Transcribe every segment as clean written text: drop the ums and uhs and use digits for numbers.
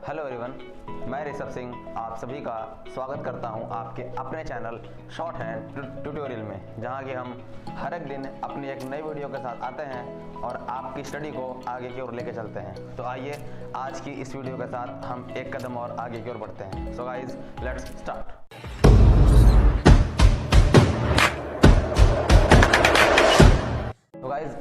Hello everyone, मैं ऋषभ सिंह आप सभी का स्वागत करता हूं आपके अपने चैनल शॉर्ट हैंड ट्यूटोरियल में, जहां कि हम हर एक दिन अपनी एक नई वीडियो के साथ आते हैं और आपकी स्टडी को आगे की ओर लेके चलते हैं। तो आइए आज की इस वीडियो के साथ हम एक कदम और आगे की ओर बढ़ते हैं। So guys, let's start. तो गाइज,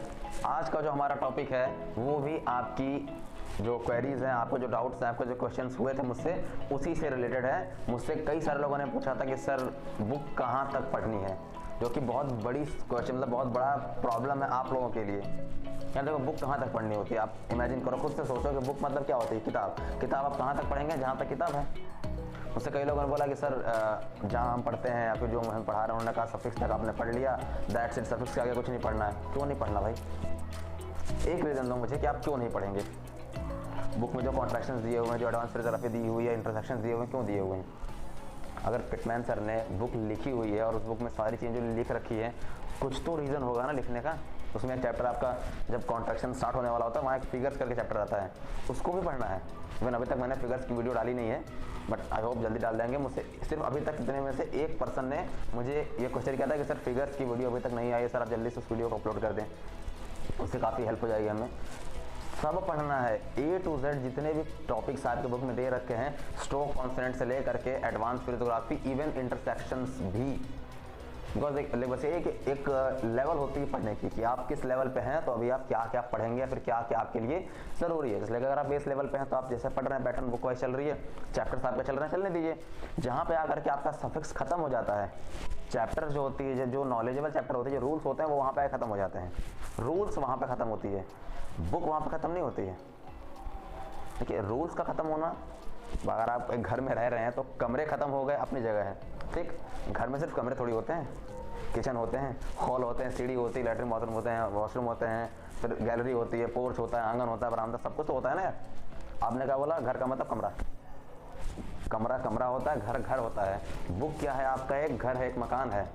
आज का जो हमारा टॉपिक है वो भी आपकी जो क्वेरीज हैं, आपको जो डाउट्स हैं, आपको जो क्वेश्चंस हुए थे मुझसे, उसी से रिलेटेड है। मुझसे कई सारे लोगों ने पूछा था कि सर बुक कहाँ तक पढ़नी है, जो कि बहुत बड़ी क्वेश्चन, मतलब बहुत बड़ा प्रॉब्लम है आप लोगों के लिए। क्या देखो, बुक कहाँ तक पढ़नी होती है? आप इमेजिन करो, खुद से सोचो कि बुक मतलब क्या होती है। किताब आप कहाँ तक पढ़ेंगे? जहाँ तक किताब है। मुझसे कई लोगों ने बोला कि सर जहाँ हम पढ़ते हैं या फिर जो हम पढ़ा रहे हैं, उन्होंने कहा सफिक्स तक आपने पढ़ लिया, दैट्स इट, सफिक्स के आगे कुछ नहीं पढ़ना है। क्यों नहीं पढ़ना भाई? एक रीज़न दो मुझे कि आप क्यों नहीं पढ़ेंगे। बुक में जो कॉन्ट्रैक्शंस दिए हुए हैं, जो एडवांस फिजियोग्राफी दी हुई है, इंटरसेक्शंस दिए हुए हैं, क्यों दिए हुए हैं? अगर पिटमैन सर ने बुक लिखी हुई है और उस बुक में सारी चीज़ें जो लिख रखी है, कुछ तो रीज़न होगा ना लिखने का। उसमें एक चैप्टर आपका जब कॉन्ट्रैक्शन स्टार्ट होने वाला होता है, वहाँ एक फिगर्स करके चैप्टर आता है, उसको भी पढ़ना है। इवन अभी तक मैंने फिगर्स की वीडियो डाली नहीं है, बट आई होप जल्दी डाल देंगे। मुझसे सिर्फ अभी तक इतने में से एक पर्सन ने मुझे ये क्वेश्चन किया था कि सर फिगर्स की वीडियो अभी तक नहीं आई है, सर आप जल्दी से उस वीडियो को अपलोड कर दें, उससे काफ़ी हेल्प हो जाएगी हमें। सब पढ़ना है, A to Z जितने भी टॉपिक्स आपके बुक में दे रखे हैं, स्ट्रोक कॉन्सोनेंट से लेकर के एडवांस फिजियोग्राफी, इवन इंटरसेक्शंस भी। बिकॉज बस एक लेवल होती है पढ़ने की कि आप किस लेवल पे हैं, तो अभी आप क्या क्या पढ़ेंगे या फिर क्या क्या आपके लिए ज़रूरी है। इसलिए अगर आप बेस लेवल पे हैं तो आप जैसे पढ़ रहे हैं, पैटर्न बुक वाइज चल रही है, चैप्टर्स आपके चल रहे हैं, चलने दीजिए। जहाँ पे आकर के आपका सफिक्स खत्म हो जाता है, चैप्टर जो होती है, जो नॉलेजेबल चैप्टर होते हैं, जो रूल्स होते हैं, वो वहाँ पे खत्म हो जाते हैं। रूल्स वहाँ पे खत्म होती है, बुक वहाँ पे खत्म नहीं होती है। देखिए, रूल्स का खत्म होना, अगर आप एक घर में रह रहे हैं तो कमरे खत्म हो गए अपनी जगह है, ठीक। घर में सिर्फ कमरे थोड़ी होते हैं, किचन होते हैं, हॉल होते हैं, सीढ़ी होती है, लैट्रिन बाथरूम होते हैं, वॉशरूम होते हैं, फिर गैलरी होती है, पोर्च होता है, आंगन होता है, बरामदा, सब कुछ तो होता है ना यार। आपने क्या बोला? घर का मतलब कमरा, कमरा कमरा होता है, घर घर होता है। बुक क्या है? आपका एक घर है, एक मकान है।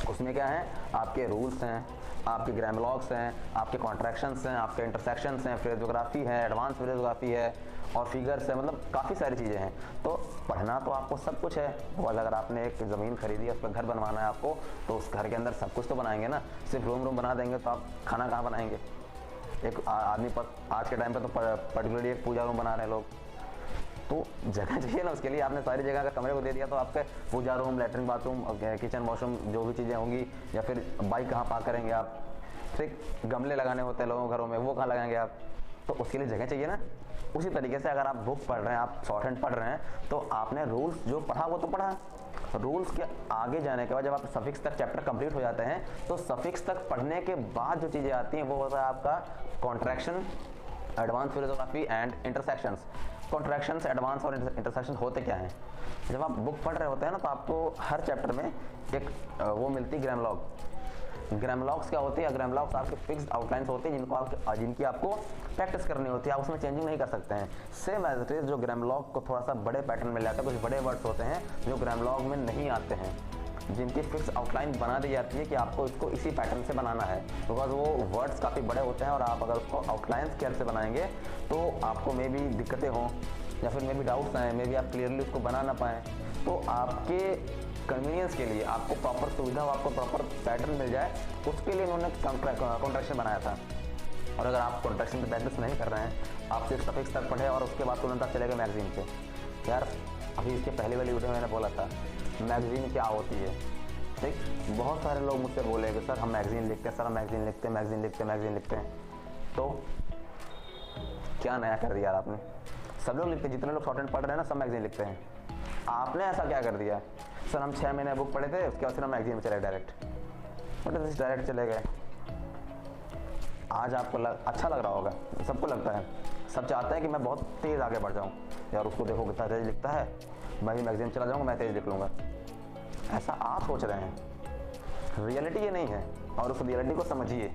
उसमें क्या है? आपके रूल्स हैं, आपके ग्रामलॉग्स हैं, आपके कॉन्ट्रैक्शंस हैं, आपके इंटरसेक्शंस हैं, फिजियोग्राफी है, एडवांस फिजियोग्राफी है और फिगर्स है, मतलब काफ़ी सारी चीज़ें हैं। तो पढ़ना तो आपको सब कुछ है। और अगर आपने एक ज़मीन खरीदी है, उस पर घर बनवाना है आपको, तो उस घर के अंदर सब कुछ तो बनाएंगे ना। सिर्फ रूम बना देंगे तो आप खाना कहाँ बनाएंगे? एक आदमी पर आज के टाइम पर तो पर्टिकुलरली एक पूजा रूम बना रहे हैं लोग, तो जगह चाहिए ना उसके लिए। आपने सारी जगह अगर कमरे को दे दिया तो आपके puja room, latrine bathroom, kitchen washroom, जो भी चीज़ें होंगी, या फिर बाइक कहाँ पार्क करेंगे आप, ठीक, गमले लगाने होते हैं लोगों के घरों में, वो कहाँ लगाएंगे आप? तो उसके लिए जगह चाहिए ना। उसी तरीके से अगर आप बुक पढ़ रहे हैं, आप शॉर्ट हैंड पढ़ रहे हैं, तो आपने रूल्स जो पढ़ा वो तो पढ़ा। रूल्स के आगे जाने के बाद जब आप सफिक्स तक चैप्टर कंप्लीट हो जाते हैं, तो सफिक्स तक पढ़ने के बाद जो चीज़ें आती हैं वो होता है आपका contraction, advance physiography and intersections. Contractions, advance और इंटरसेक्शन होते क्या हैं? जब आप बुक पढ़ रहे होते हैं ना, तो आपको हर चैप्टर में एक वो मिलती है ग्रामलॉग। ग्रामलॉग्स क्या होती है? ग्रामलॉग्स आपके फिक्स्ड आउटलाइंस होती हैं जिनकी आपको प्रैक्टिस करनी होती है, आप उसमें चेंजिंग नहीं कर सकते हैं। सेम एज इट इज, जो ग्रामलॉग को थोड़ा सा बड़े पैटर्न में लाता है, कुछ बड़े वर्ड्स होते हैं जो ग्रामलॉग में नहीं आते हैं, जिनकी फिक्स आउटलाइन बना दी जाती है कि आपको इसको इसी पैटर्न से बनाना है। बिकॉज वो वर्ड्स काफ़ी बड़े होते हैं और आप अगर उसको आउटलाइंस केयर से बनाएंगे तो आपको मे भी दिक्कतें हों या फिर मे भी डाउट्स आएँ, मे भी आप क्लियरली उसको बना ना पाएँ। तो आपके कन्वीनियंस के लिए, आपको प्रॉपर सुविधा हो, आपको प्रॉपर पैटर्न मिल जाए, उसके लिए उन्होंने कॉन्ट्रैक्शन बनाया था। और अगर आप कॉन्ट्रैक्शन पे प्रैक्टिस नहीं कर रहे हैं, आप सिर्फ सफिक्स तक पढ़े और उसके बाद तुरंत आप चले गए मैगजीन पे। यार, अभी इसके पहले वाली वीडियो में मैंने बोला था मैगजीन क्या होती है, ठीक। बहुत सारे लोग मुझसे बोले कि सर हम मैगजीन लिखते हैं, सर हम मैगजीन लिखते हैं, मैगजीन लिखते हैं। तो क्या नया कर दिया आपने? सब लोग लिखते हैं, जितने लोग शॉर्ट हैंड पढ़ रहे हैं ना, सब मैगजीन लिखते हैं। आपने ऐसा क्या कर दिया? सर हम 6 महीने बुक पढ़े थे, उसके बाद फिर हम मैगजीन में चले डायरेक्ट, मतलब डायरेक्ट चले गए। आज आपको अच्छा लग रहा होगा, सबको लगता है, सब चाहते हैं कि मैं बहुत तेज़ आगे बढ़ जाऊँ। यार उसको देखो कितना तेज़ लिखता है, मैं भी मैगजीन चला जाऊँगा, मैं तेज़ लिख लूँगा। ऐसा आप सोच रहे हैं, रियलिटी ये नहीं है। और उस रियलिटी को समझिए।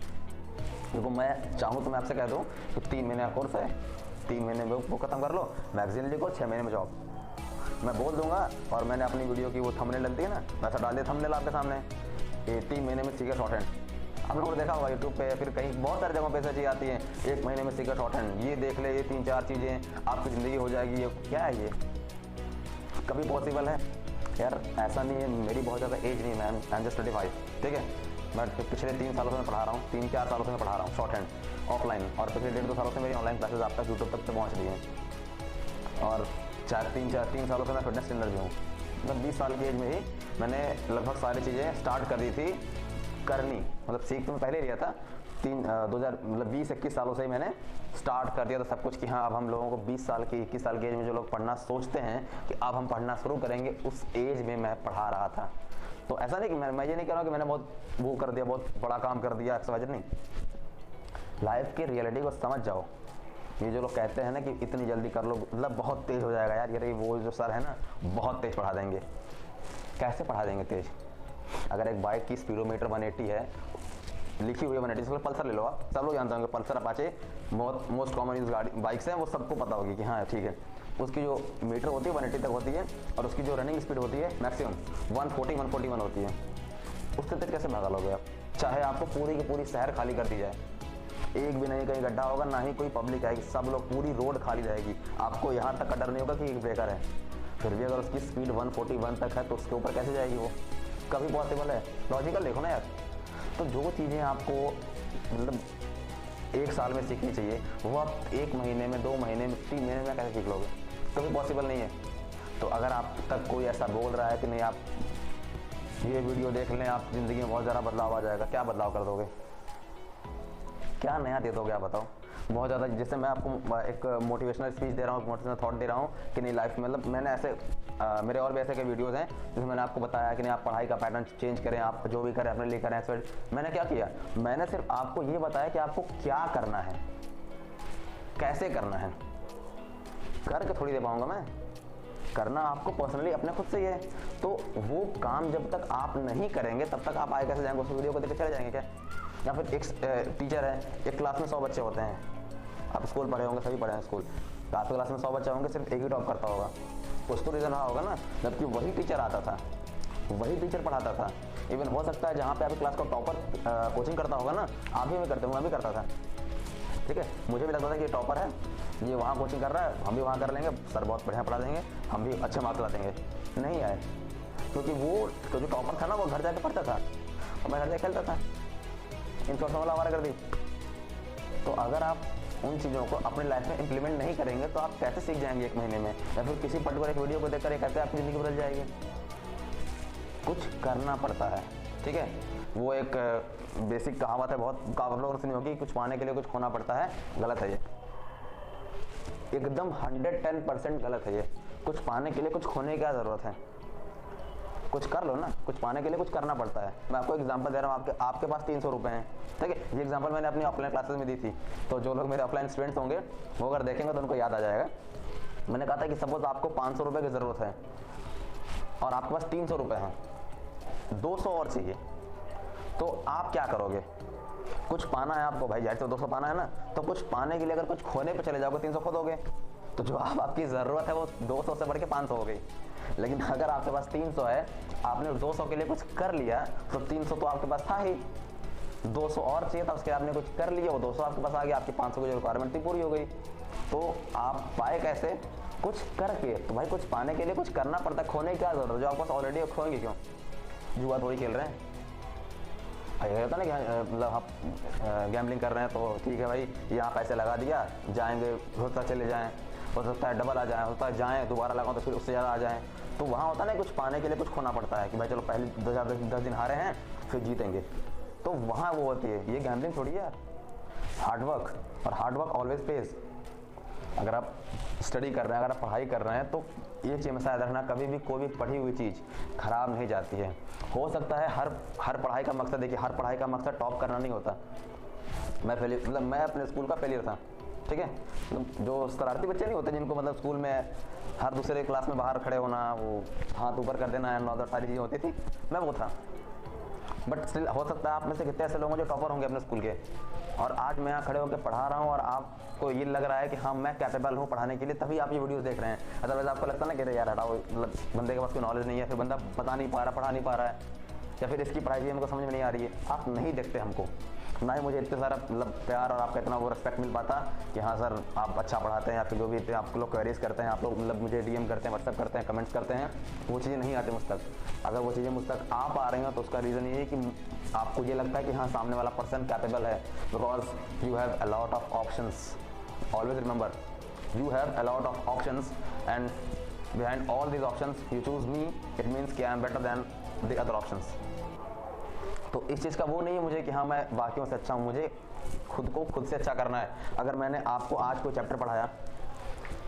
देखो, मैं चाहूँ तो मैं आपसे कह दूँ कि 3 महीने का कोर्स है, 3 महीने में वो खत्म कर लो, मैगजीन लिखो, 6 महीने में जॉब। मैं बोल दूंगा, और मैंने अपनी वीडियो की वो थंबनेल डलती है ना, वैसा डाल दिया थंबनेल आपके सामने, 3 महीने में सीखे शॉर्ट हैंड। आप लोगों ने देखा होगा यूट्यूब पे, फिर कहीं बहुत सारी जगहों पे ऐसी चीज़ आती है, 1 महीने में सीक्रेट शॉर्टहैंड, ये देख ले, ये 3-4 चीज़ें आपकी ज़िंदगी हो जाएगी। ये क्या है? ये कभी पॉसिबल है यार? ऐसा नहीं है, मेरी बहुत ज़्यादा एज नहीं है, मैं जस्ट 25, ठीक है। मैं पिछले 3 सालों से मैं पढ़ा रहा हूँ, 3-4 सालों से मैं पढ़ा रहा हूँ शॉर्टहैंड ऑफलाइन, और पिछले 1.5-2 सालों से मेरी ऑनलाइन क्लासेस आप तक यूट्यूब तक पहुँच रही हैं। और 3 सालों से मैं फिटनेस ट्रेनर भी हूँ। मतलब 20 साल की एज में ही मैंने लगभग सारी चीज़ें स्टार्ट कर दी थी करनी, मतलब सीख तो मैं पहले लिया था, 20-21 सालों से ही मैंने स्टार्ट कर दिया था सब कुछ कि हाँ अब हम लोगों को 20 साल की 21 साल की एज में जो लोग पढ़ना सोचते हैं कि अब हम पढ़ना शुरू करेंगे, उस एज में मैं पढ़ा रहा था। तो ऐसा नहीं कि मैं ये नहीं कह रहा हूँ कि मैंने बहुत वो कर दिया, बहुत बड़ा काम कर दिया, एक्सरसाइज नहीं। लाइफ की रियलिटी को समझ जाओ। ये जो लोग कहते हैं ना कि इतनी जल्दी कर लो, मतलब बहुत तेज़ हो जाएगा यार, ये वो जो सर है ना बहुत तेज़ पढ़ा देंगे। कैसे पढ़ा देंगे तेज़? अगर एक बाइक की स्पीडोमीटर 180 है, लिखी हुई है 180, इसलिए पल्सर ले लो आप, सब लोग जानते होंगे Pulsar Apache most common use गाड़ी बाइक्स हैं, वो सबको पता होगी कि हाँ ठीक है। उसकी जो मीटर होती है 180 तक होती है, और उसकी जो रनिंग स्पीड होती है मैक्सिमम 140-141 होती है। उससे तेज कैसे भागा लोगे आप? चाहे आपको पूरी की पूरी शहर खाली कर दी जाए, एक भी नहीं कहीं गड्ढा होगा, ना ही कोई पब्लिक आएगी, सब लोग, पूरी रोड खाली रहेगी, आपको यहाँ तक का डर नहीं होगा कि ब्रेकर है। फिर भी अगर उसकी स्पीड 141 तक है तो उसके ऊपर कैसे जाएगी वो? कभी पॉसिबल है? लॉजिकल देखो ना यार। तो जो चीज़ें आपको मतलब 1 साल में सीखनी चाहिए, वो आप 1 महीने में, 2 महीने में, 3 महीने में कैसे सीख लोगे? कभी पॉसिबल नहीं है। तो अगर आप तक कोई ऐसा बोल रहा है कि नहीं आप ये वीडियो देख लें, आप ज़िंदगी में बहुत ज़्यादा बदलाव आ जाएगा, क्या बदलाव कर दोगे? क्या नया दे दोगे आप बताओ? बहुत ज़्यादा, जैसे मैं आपको एक मोटिवेशनल स्पीच दे रहा हूँ, मोटिवेशनल थॉट दे रहा हूँ कि नहीं लाइफ में, मतलब मैंने ऐसे मेरे और भी ऐसे कई वीडियोज़ हैं जिसमें मैंने आपको बताया कि नहीं आप पढ़ाई का पैटर्न चेंज करें, आप जो भी करें अपने लिए करें। मैंने क्या किया? मैंने सिर्फ आपको ये बताया कि आपको क्या करना है, कैसे करना है। करके थोड़ी दे पाऊंगा मैं, करना आपको पर्सनली अपने खुद से ही है। तो वो काम जब तक आप नहीं करेंगे तब तक आप आगे कैसे जाएंगे? उस वीडियो को देख चले जाएंगे क्या? या फिर एक टीचर है, एक क्लास में 100 बच्चे होते हैं, आप स्कूल पढ़े होंगे, सभी पढ़े हैं स्कूल, आपकी क्लास में 100 बच्चे होंगे, सिर्फ एक ही टॉप करता होगा, कुछ तो रीज़न रहा होगा ना, जबकि वही टीचर आता था, वही टीचर पढ़ाता था। इवन हो सकता है जहाँ पे आपकी क्लास का टॉपर कोचिंग करता होगा ना, आप भी मैं करते हूँ, मैं भी करता था, ठीक है। मुझे भी लगता था कि ये टॉपर है, ये वहाँ कोचिंग कर रहा है, हम भी वहाँ कर लेंगे, सर बहुत बढ़िया पढ़ा देंगे, हम भी अच्छे मार्क्स ला देंगे। नहीं आए, क्योंकि वो तो जो टॉपर था ना वो घर जाके पढ़ता था और मैं घर जाके खेलता था, इन सोचने वाला हमारा कर दी। तो अगर आप उन चीज़ों को अपनी लाइफ में इंप्लीमेंट नहीं करेंगे तो आप कैसे सीख जाएंगे 1 महीने में? या फिर किसी पर्टिकुलर एक वीडियो को देखकर कैसे आपकी ज़िंदगी बदल जाएगी? कुछ करना पड़ता है, ठीक है। वो एक बेसिक कहावत है, बहुत आप लोगों ने सुनी होगी, कुछ पाने के लिए कुछ खोना पड़ता है। गलत है ये, एकदम 110% गलत है ये। कुछ पाने के लिए कुछ खोने की क्या ज़रूरत है? कुछ कर लो ना, कुछ पाने के लिए कुछ करना पड़ता है। मैं आपको एग्जांपल दे रहा हूँ, आपके पास 300 रुपये हैं, ठीक है। ये एग्जांपल मैंने अपनी ऑफलाइन क्लासेस में दी थी, तो जो लोग मेरे ऑफलाइन स्टूडेंट्स होंगे वो अगर देखेंगे तो उनको याद आ जाएगा। मैंने कहा था कि सपोज आपको 500 रुपये की ज़रूरत है और आपके पास 300 रुपये हैं, 200 और चाहिए, तो आप क्या करोगे? कुछ पाना है आपको भाई, जाहिर से 200 पाना है ना, तो कुछ पाने के लिए अगर कुछ खोने पे चले जाओगे 300 खो दोगे, तो जो आपकी ज़रूरत है वो 200 से बढ़ के 500 हो गई। लेकिन अगर आपके पास 300 है, आपने 200 के लिए कुछ कर लिया, तो 300 तो आपके पास था ही, 200 और चाहिए था, उसके आपने कुछ कर लिया, वो 200 आपके पास आ गया, आपकी 500 की जो रिक्वायरमेंट थी पूरी हो गई। तो आप पाए कैसे? कुछ करके। तो भाई कुछ पाने के लिए कुछ करना पड़ता है, खोने की क्या जरूरत है? जो आपके पास ऑलरेडी खोएंगे क्यों? जुआ थोड़ी खेल रहे हैं। ये होता ना कि मतलब आप गैम्बलिंग कर रहे हैं तो ठीक है भाई, यहाँ पैसे लगा दिया, जाएंगे, हो सकता चले जाएँ, हो सकता है डबल आ जाए, हो सकता है जाएँ दोबारा लगाओ तो फिर उससे ज़्यादा आ जाएँ। तो वहाँ होता है ना कुछ पाने के लिए कुछ खोना पड़ता है कि भाई चलो पहले 10 दिन हारे हैं फिर जीतेंगे, तो वहाँ वो होती है। ये गैम्बलिंग थोड़ी है यार, हार्डवर्क, और हार्डवर्क ऑलवेज पेज। अगर आप स्टडी कर रहे हैं, अगर आप पढ़ाई कर रहे हैं, तो ये चीज़ में याद रखना, कभी भी कोई भी पढ़ी हुई चीज़ खराब नहीं जाती है। हो सकता है हर पढ़ाई का मकसद, देखिए हर पढ़ाई का मकसद टॉप करना नहीं होता। मैं अपने स्कूल का फेलियर था, ठीक है। जो शरारती बच्चे नहीं होते जिनको मतलब स्कूल में हर दूसरे क्लास में बाहर खड़े होना, वो हाथ ऊपर कर देना, नौदर सारी चीज़ें होती थी, मैं वो था। बट स्टिल हो सकता है आप में से कितने ऐसे लोग हैं जो टॉपर होंगे अपने स्कूल के, और आज मैं यहाँ खड़े होकर पढ़ा रहा हूँ और आपको ये लग रहा है कि हाँ मैं कैपेबल हूँ पढ़ाने के लिए, तभी आप ये वीडियोस देख रहे हैं। अदरवाइज आपको लगता ना कि यार हटाओ, बंदे के पास कोई नॉलेज नहीं है, फिर बंदा बता नहीं पा रहा, पढ़ा नहीं पा रहा है। या फिर इसकी पढ़ाई हमको समझ में नहीं आ रही है, आप नहीं देखते हमको, ना ही मुझे इतने सारा मतलब प्यार और आपका इतना वो रिस्पेक्ट मिल पाता कि हाँ सर आप अच्छा पढ़ाते हैं, या फिर जो भी आप लोग क्वेरीज करते हैं, आप लोग मतलब मुझे DM करते हैं, व्हाट्सएप करते हैं, कमेंट्स करते हैं, वो चीज़ें नहीं आती मुझ तक। अगर वो चीज़ें मुझ तक आ पा रही हैं तो उसका रीज़न ये है कि आपको ये लगता है कि हाँ सामने वाला पर्सन कैपेबल है, because you have a lot of options. Always remember, you have a lot of options and behind all these options you choose me, it means कि I am better than the other options। तो इस चीज़ का वो नहीं है मुझे कि हाँ मैं बाकियों से अच्छा हूँ, मुझे खुद को खुद से अच्छा करना है। अगर मैंने आपको आज कोई चैप्टर पढ़ाया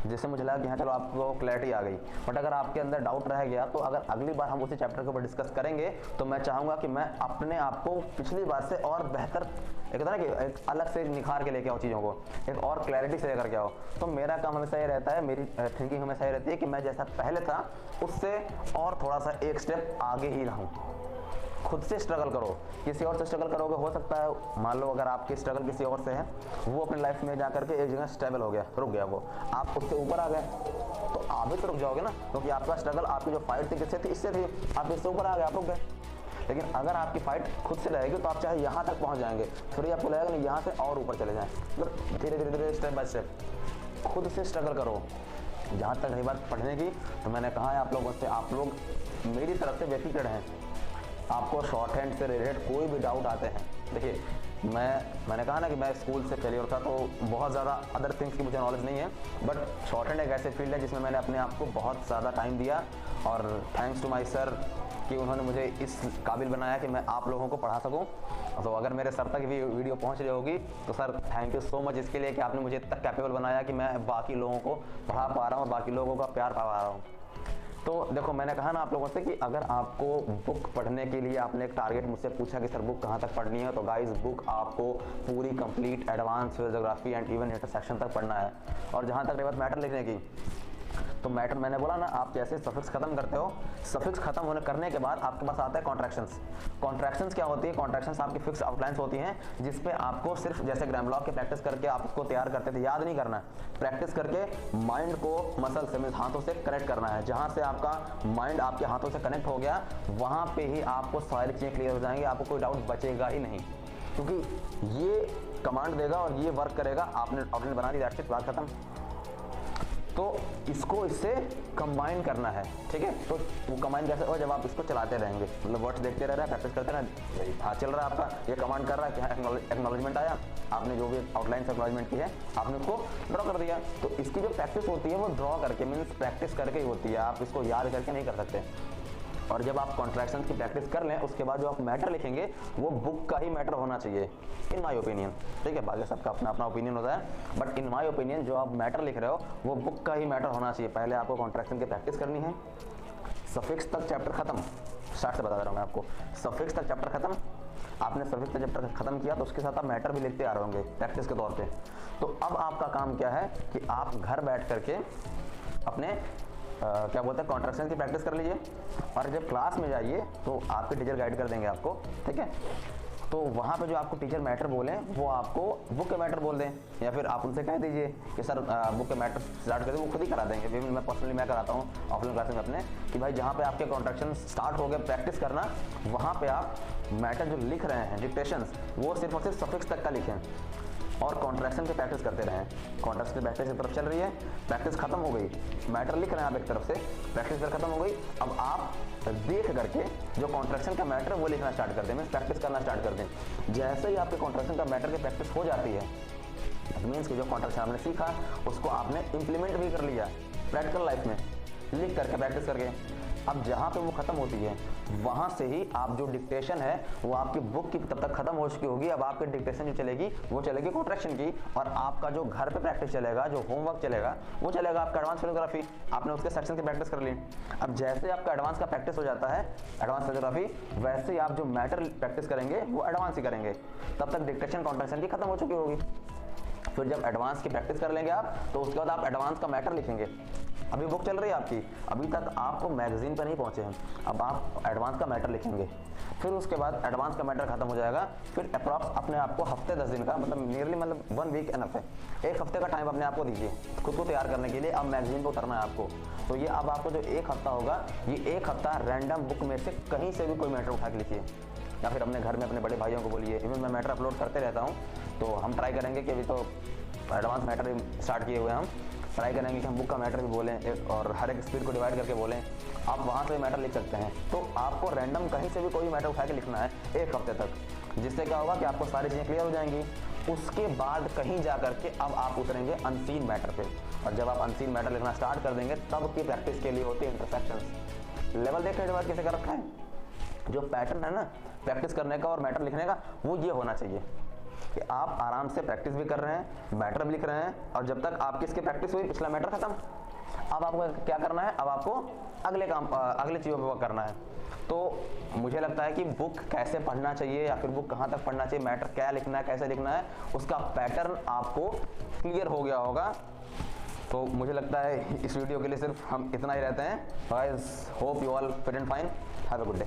जिससे मुझे लगा कि हाँ चलो आपको क्लैरिटी आ गई, बट अगर आपके अंदर डाउट रह गया तो अगर अगली बार हम उसी चैप्टर के ऊपर डिस्कस करेंगे तो मैं चाहूँगा कि मैं अपने आप को पिछली बार से और बेहतर एक ना कि एक अलग से निखार के लेके आओ चीज़ों को, एक और क्लैरिटी से लेकर के आओ। तो मेरा काम हमेशा ये रहता है, मेरी थिंकिंग हमेशा ये रहती है कि मैं जैसा पहले था उससे और थोड़ा सा एक स्टेप आगे ही रहूँ। खुद से स्ट्रगल करो, किसी और से स्ट्रगल करोगे हो सकता है मान लो अगर आपकी स्ट्रगल किसी और से है, वो अपनी लाइफ में जा करके एक जगह स्टेबल हो गया, रुक गया, वो आप उससे ऊपर आ गए तो आप भी तो रुक जाओगे ना, क्योंकि आपका स्ट्रगल, आपकी जो फाइट थी किससे थी, इससे थी, आप इससे ऊपर आ गए, आप रुक गए। लेकिन अगर आपकी फाइट खुद से रहेगी तो आप चाहे यहाँ तक पहुँच जाएंगे, फिर आपको लगेगा नहीं यहाँ से और ऊपर चले जाएँ। मतलब धीरे धीरे धीरे स्टेप बाय स्टेप खुद से स्ट्रगल करो। जहाँ तक रही बात पढ़ने की, तो मैंने कहा है आप लोगों से, आप लोग मेरी तरफ से बेफिक्र हैं। आपको शॉर्ट हैंड से रिलेटेड कोई भी डाउट आते हैं, देखिए मैंने कहा ना कि मैं स्कूल से फेलियर था तो बहुत ज़्यादा अदर थिंग्स की मुझे नॉलेज नहीं है, बट शॉर्ट हैंड एक ऐसे फील्ड है जिसमें मैंने अपने आप को बहुत ज़्यादा टाइम दिया, और थैंक्स टू माय सर कि उन्होंने मुझे इस काबिल बनाया कि मैं आप लोगों को पढ़ा सकूं। तो अगर मेरे सर तक भी वीडियो पहुंच रही होगी तो sir thank you so much इसके लिए कि आपने मुझे इतना कैपेबल बनाया कि मैं बाकी लोगों को पढ़ा पा रहा हूँ और बाकी लोगों का प्यार पा रहा हूँ। तो देखो मैंने कहा ना आप लोगों से कि अगर आपको बुक पढ़ने के लिए आपने एक टारगेट मुझसे पूछा कि सर बुक कहाँ तक पढ़नी है, तो गाइस बुक आपको पूरी complete advance geography and even intersection तक पढ़ना है। और जहाँ तक बात मैटर लिखने की, तो मैटर मैंने बोला ना, आप जैसे सफिक्स खत्म करते हो, सफिक्स खत्म करने के बाद आपके पास आता है कॉन्ट्रैक्शंस। कॉन्ट्रैक्शंस क्या होती है? कॉन्ट्रैक्शंस आपकी फिक्स आउटलाइंस होती हैं जिसपे आपको सिर्फ जैसे ग्राम ब्लॉक के प्रैक्टिस करके आप उसको तैयार करते थे, याद नहीं करना, प्रैक्टिस करके माइंड को मसल से हाथों से कनेक्ट करना है। जहाँ से आपका माइंड आपके हाथों से कनेक्ट हो गया वहाँ पे ही आपको सारी चीज़ें क्लियर हो जाएंगी, आपको कोई डाउट बचेगा ही नहीं, क्योंकि ये कमांड देगा और ये वर्क करेगा। आपने आउटलाइन बना दी, दैट्स इट, बात खत्म। तो इसको इससे कंबाइन करना है, ठीक है। तो वो कंबाइन कैसे हो? जब आप इसको चलाते रहेंगे, मतलब वर्ड्स देखते रह रहे हैं, प्रैक्टिस करते रहे, हाथ चल रहा है आपका, ये कमांड कर रहा है कि हाँ एक्नॉलेजमेंट आया, आपने जो भी आउटलाइन से एक्नॉलेजमेंट की है आपने उसको ड्रॉ कर दिया। तो इसकी जो प्रैक्टिस होती है वो ड्रॉ करके मीन्स प्रैक्टिस करके ही होती है, आप इसको याद करके नहीं कर सकते। और जब आप कॉन्ट्रैक्शन की प्रैक्टिस कर लें उसके बाद जो आप मैटर लिखेंगे वो बुक का ही मैटर होना चाहिए, इन माय ओपिनियन, ठीक है। बाकी सबका अपना अपना ओपिनियन होता है, बट इन माय ओपिनियन जो आप मैटर लिख रहे हो वो बुक का ही मैटर होना चाहिए। पहले आपको कॉन्ट्रैक्शन की प्रैक्टिस करनी है, सफिक्स तक चैप्टर खत्म, स्टार्ट से बता रहा हूँ मैं आपको, सफिक्स तक चैप्टर खत्म, आपने सफिक्स तक चैप्टर खत्म किया तो उसके साथ आप मैटर भी लिखते आ रहे होंगे प्रैक्टिस के तौर पे। तो अब आपका काम क्या है कि आप घर बैठ करके अपने क्या बोलते हैं कॉन्ट्रैक्शन की प्रैक्टिस कर लीजिए, और जब क्लास में जाइए तो आपके टीचर गाइड कर देंगे आपको, ठीक है। तो वहाँ पे जो आपको टीचर मैटर बोले वो आपको बुक के मैटर बोल दें, या फिर आप उनसे कह दीजिए कि सर बुक के मैटर स्टार्ट कर दे, वो खुद ही करा देंगे। मैं पर्सनली मैं कराता हूँ ऑफलाइन क्लास में अपने कि भाई जहाँ पे आपके कॉन्ट्रैक्शन स्टार्ट हो गए प्रैक्टिस करना, वहाँ पे आप मैटर जो लिख रहे हैं डिक्टेशंस वो सिर्फ और सिर्फ सफिक्स तक का लिखें और कॉन्ट्रैक्शन की प्रैक्टिस करते रहें। कॉन्ट्रैक्शन की प्रैक्टिस एक तरफ चल रही है, प्रैक्टिस खत्म हो गई, मैटर लिख रहे हैं आप एक तरफ से, प्रैक्टिस खत्म हो गई, अब आप देख करके जो कॉन्ट्रैक्शन का मैटर वो लिखना स्टार्ट कर दें, मीन्स प्रैक्टिस करना स्टार्ट कर दें। जैसे ही आपके कॉन्ट्रैक्शन का मैटर की प्रैक्टिस हो जाती है, मीन्स कि जो कॉन्ट्रैक्शन आपने सीखा उसको आपने इंप्लीमेंट भी कर लिया प्रैक्टिकल लाइफ में, लिख करके प्रैक्टिस करके। अब जहाँ पे वो खत्म होती है वहाँ से ही आप जो डिक्टेशन है वो आपकी बुक की तब तक खत्म हो चुकी होगी। अब आपकी डिक्टेशन जो चलेगी वो चलेगी कॉन्ट्रैक्शन की, और आपका जो घर पे प्रैक्टिस चलेगा, जो होमवर्क चलेगा वो चलेगा आपका एडवांस फिलोग्राफी। आपने उसके सेक्शन की प्रैक्टिस कर ली। अब जैसे आपका एडवांस का प्रैक्टिस हो जाता है एडवांस फिलोग्राफी, वैसे ही आप जो मैटर प्रैक्टिस करेंगे वो एडवांस ही करेंगे। तब तक डिक्टेशन कॉन्ट्रैक्शन की खत्म हो चुकी होगी। फिर जब एडवांस की प्रैक्टिस कर लेंगे आप तो उसके बाद आप एडवांस का मैटर लिखेंगे, अभी बुक चल रही है आपकी, अभी तक आप मैगजीन पे नहीं पहुंचे हैं। अब आप एडवांस का मैटर लिखेंगे, फिर उसके बाद एडवांस का मैटर खत्म हो जाएगा, फिर अप्रॉक्स अपने आप को हफ्ते 10 दिन का मतलब नियरली मतलब 1 वीक एनफ है, 1 हफ्ते का टाइम अपने आप को दीजिए खुद को तैयार करने के लिए। अब मैगजीन पे उतरना है आपको, तो ये अब आपको जो 1 हफ्ता होगा, ये 1 हफ्ता रैंडम बुक में से कहीं से भी कोई मैटर उठा के लिखिए, या फिर अपने घर में अपने बड़े भाइयों को बोलिए। इवन मैं मैटर अपलोड करते रहता हूँ, तो हम ट्राई करेंगे कि अभी तो एडवांस मैटर स्टार्ट किए हुए हैं, हम ट्राई करेंगे कि हम बुक का मैटर भी बोलें और हर एक स्पीड को डिवाइड करके बोलें। आप वहाँ से मैटर लिख सकते हैं। तो आपको रैंडम कहीं से भी कोई मैटर उठा के लिखना है 1 हफ्ते तक, जिससे क्या होगा कि आपको सारी चीज़ें क्लियर हो जाएंगी। उसके बाद कहीं जा करके अब आप उतरेंगे अनसीन मैटर पे, और जब आप अनसीन मैटर लिखना स्टार्ट कर देंगे तब की प्रैक्टिस के लिए होती है इंटरसेक्शंस। लेवल देखने के बाद कैसे कर रखा है, जो पैटर्न है ना प्रैक्टिस करने का और मैटर लिखने का, वो ये होना चाहिए कि आप आराम से प्रैक्टिस भी कर रहे हैं, मैटर भी लिख रहे हैं, और जब तक आपकी इसकी प्रैक्टिस हुई पिछला मैटर खत्म। अब आपको क्या करना है, अब आपको अगले चीज़ों पर वर्क करना है। तो मुझे लगता है कि बुक कैसे पढ़ना चाहिए या फिर बुक कहाँ तक पढ़ना चाहिए, मैटर क्या लिखना है, कैसे लिखना है, उसका पैटर्न आपको क्लियर हो गया होगा। तो मुझे लगता है इस वीडियो के लिए सिर्फ हम इतना ही रहते हैं। Guys, hope you all fit and fine, have a good day.